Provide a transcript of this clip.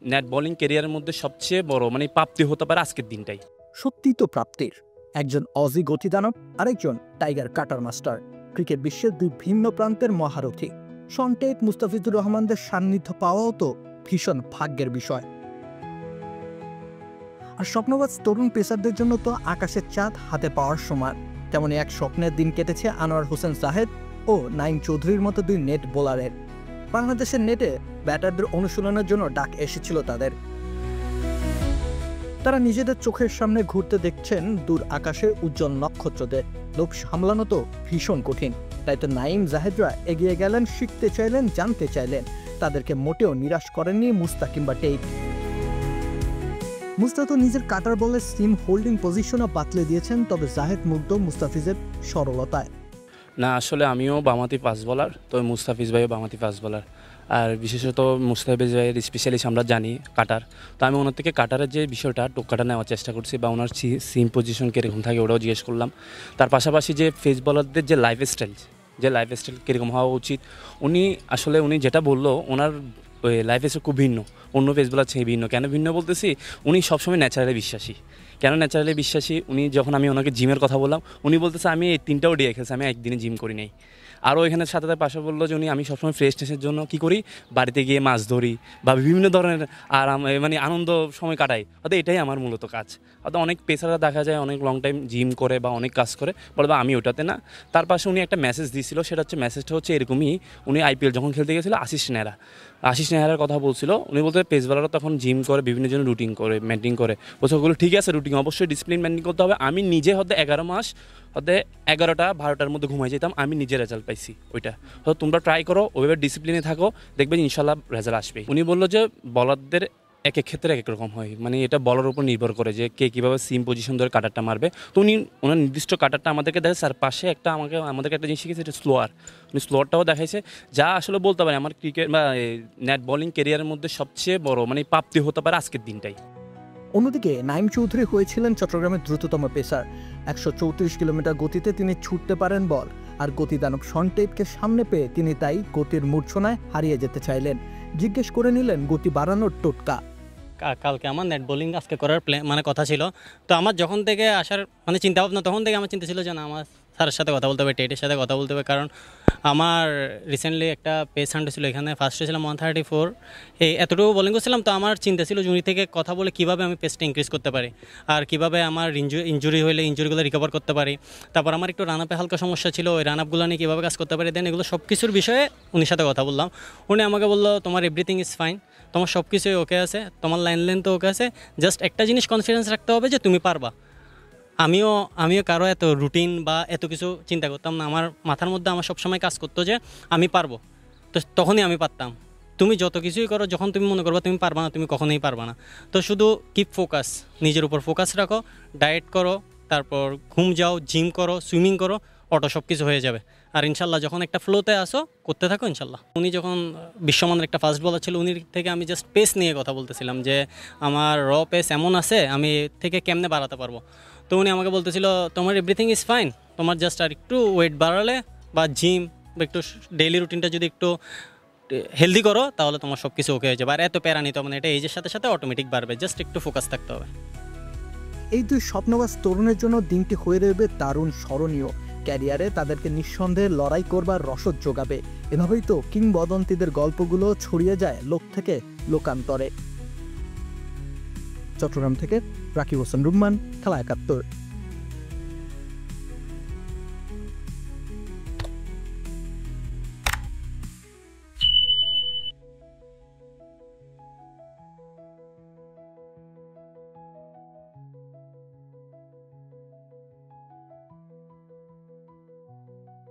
Net bowling ক্যারিয়ারের মধ্যে সবচেয়ে বড় প্রাপ্তি হতে পারে আজকের দিনটাই। সত্যি তো প্রাপ্তির। একজন অজি গতিদানব, আরেকজন টাইগার কাটার মাস্টার, ক্রিকেট বিশ্বের দুই ভিন্ন প্রান্তের মহারথী। শন টেট, মুস্তাফিজুর রহমানদের সান্নিধ্য পাওয়াও তো ভীষণ ভাগ্যের বিষয়। আর স্বপ্নবাজ তরুণ পেসারদের জন্য তো আকাশের চাঁদ হাতে পাওয়ার সমান। তেমনই এক স্বপ্নের দিন কেটেছে আনোয়ার হোসেন জাহেদ ও নাইম চৌধুরীর মতো দুই নেট বোলারের। বাংলাদেশের নেটে ব্যাটারদের অনুশীলনের জন্য ডাক এসেছিল তাদের। তারা নিজেদের চোখের সামনে ঘুরতে দেখছেন দূর আকাশে উজ্জ্বল নক্ষত্রদের। লোভ সামলানো তো ভীষণ কঠিন। তাই তো নাইম জাহেদরা এগিয়ে গেলেন, শিখতে চাইলেন, জানতে চাইলেন। তাদেরকে মোটেও নিরাশ করেননি মুস্তা কিংবা টেইট। মুস্তা তো নিজের কাটার বলের সিম হোল্ডিং পজিশনও বাতলে দিয়েছেন, তবে জাহেদ মুগ্ধ মুস্তাফিজের সরলতায়। না, আসলে আমিও বামাতি ফাস্ট বলার, তো মুস্তাফিজ ভাইও বামাতি ফাস্ট বলার। আর বিশেষত মুস্তাফিজ ভাইয়ের স্পেশালিস্ট আমরা জানি কাটার। তো আমি ওনার থেকে কাটারের যে বিষয়টা টোকাটা নেওয়ার চেষ্টা করছি, বা ওনার সিম পজিশন কীরকম থাকে ওটাও জিজ্ঞেস করলাম। তার পাশাপাশি যে ফেস বলারদের যে লাইফস্টাইল কীরকম হওয়া উচিত, উনি যেটা বললো, ওনার লাইফস্টাইল খুব ভিন্ন, অন্য ফেস বলার চেয়ে ভিন্ন। কেন ভিন্ন বলতেছি, উনি সবসময় ন্যাচারালি বিশ্বাসী। কেন ন্যাচারালি বিশ্বাসী? যখন আমি ওনাকে জিমের কথা বললাম, উনি বলতেছে আমি এই 3টাও ডে খেলছি, আমি একদিনে জিম করি নাই। আরও এখানে সাথে পাশে বললো যে আমি সবসময় ফ্রেশনেসের জন্য কী করি, বাড়িতে গিয়ে মাছ ধরি বা বিভিন্ন ধরনের আরাম আনন্দ সময় কাটাই। অর্থাৎ এটাই আমার মূলত কাজ। অর্থাৎ অনেক পেসাররা দেখা যায় অনেক লং টাইম জিম করে বা অনেক কাজ করে, বলবে আমি ওটাতে না। তার পাশে উনি একটা মেসেজ দিয়েছিল, মেসেজটা হচ্ছে এরকমই। উনি আইপিএল যখন খেলতে গেছিলো, আশিস নেহরার কথা বলছিল। উনি বলতে পেস বলাররা তখন জিম করে, বিভিন্ন জন রুটিন করে, মেনটেন করে। বলছে ওগুলো ঠিক আছে, রুটিন অবশ্যই ডিসিপ্লিন মেনটেন করতে হবে। আমি নিজে 11 মাস 11টা 12টার মধ্যে ঘুমাই যেতাম, আমি নিজে রেজাল্ট পাইছি ওইটা। তো তোমরা ট্রাই করো, ওইভাবে ডিসিপ্লিনে থাকো, দেখবে ইনশাল্লাহ রেজাল্ট আসবে। উনি বললো যে বলারদের এক এক ক্ষেত্রে এক এক রকম হয়, এটা বলার উপর নির্ভর করে যে কে কীভাবে সিম পজিশন ধরে কাটারটা মারবে। তো ওনার নির্দিষ্ট কাটারটা আমাদেরকে দেখে, স্যার পাশে আমাদেরকে একটা জিনিস শিখেছে, এটা স্লোয়ার। উনি স্লোয়ারটাও দেখাইছে, যা আসলে বলতে পারে আমার ক্রিকেট বা নেট বোলিং ক্যারিয়ারের মধ্যে সবচেয়ে বড় প্রাপ্তি হতে পারে আজকের দিনটাই। অন্যদিকে নাইম চৌধুরী হয়েছিলেন চট্টগ্রামের দ্রুততম পেসার। 134 কিলোমিটার গতিতে তিনি ছুটতে পারেন বল। আর গতিদানব শন টেটকে সামনে পেয়ে তিনি তাই গতির মূর্ছনায় হারিয়ে যেতে চাইলেন। জিজ্ঞেস করে নিলেন গতি বাড়ানোর টোটকা। কালকে আমার নেট বোলিং আজকে করার কথা ছিল। তো আমার যখন থেকে আসার চিন্তা ভাবনা, তখন থেকে আমার চিন্তা ছিল যে না, আমার স্যারের সাথে কথা বলতে হবে, টেটের সাথে কথা বলতে হবে। কারণ আমার রিসেন্টলি একটা পেস হান্ট ছিল, এখানে ফার্স্টে ছিলাম 134, এতটুকু বোলিং করছিলাম। তো আমার চিন্তা ছিল জুনি থেকে কথা বলে কীভাবে আমি পেসটা ইনক্রিজ করতে পারি, আর কীভাবে আমার ইঞ্জুরি হলে ইঞ্জুরিগুলো রিকভার করতে পারি। তারপর আমার একটু রান আপে হালকা সমস্যা ছিল, ওই রান আপগুলো নিয়ে কীভাবে কাজ করতে পারি। দেন এগুলো সব কিছুর বিষয়ে উনির সাথে কথা বললাম। উনি আমাকে বললো তোমার এভরিথিং ইজ ফাইন, তোমার সব কিছুই ওকে আছে, তোমার লাইন লেন্থ ওকে আছে, জাস্ট একটা জিনিস কনফিডেন্স রাখতে হবে যে তুমি পারবা। আমিও কারো এত রুটিন বা এত কিছু চিন্তা করতাম না। আমার মাথার মধ্যে আমার সবসময় কাজ করতো যে আমি পারবো। তো তখনই আমি পারতাম। তুমি যত কিছুই করো, যখন তুমি মনে করবা তুমি পারবা না, তুমি কখনোই পারবা না। তো শুধু কিপ ফোকাস, নিজের উপর ফোকাস রাখো, ডায়েট করো, তারপর ঘুম যাও, জিম করো, সুইমিং করো, অটো সব কিছু হয়ে যাবে। আর ইনশাল্লাহ যখন একটা ফ্লোতে আসো, করতে থাকো ইনশাল্লাহ। উনি যখন বিশ্বমানের একটা ফাস্ট বলার ছিল, উনির থেকে আমি জাস্ট পেস নিয়ে কথা বলতেছিলাম যে আমার র পেস এমন আছে, আমি থেকে কেমনে বাড়াতে পারবো। তো উনি আমাকে বলতেছিল তোমার এভরিথিং ইজ ফাইন, তোমার জাস্ট আর একটু ওয়েট বাড়ালে বা জিম বা একটু ডেইলি রুটিনটা যদি একটু হেলদি করো, তাহলে তোমার সব কিছু ওকে হয়ে যাবে। আর এত প্যারা নিতে হবে না, এটা এজের সাথে সাথে অটোমেটিক বাড়বে, জাস্ট একটু ফোকাস থাকতে হবে। এই দুই স্বপ্নবাজ তরুণের জন্য দিনটি হয়ে রইবে দারুণ স্মরণীয়। ক্যারিয়ারে তাদেরকে নিঃসন্দেহে লড়াই করবার রসদ যোগাবে। এভাবেই তো কিংবদন্তিদের গল্পগুলো ছড়িয়ে যায় লোক থেকে লোকান্তরে। চট্টগ্রাম থেকে রাকিব হোসেন রুম্মান, খেলা ৭১।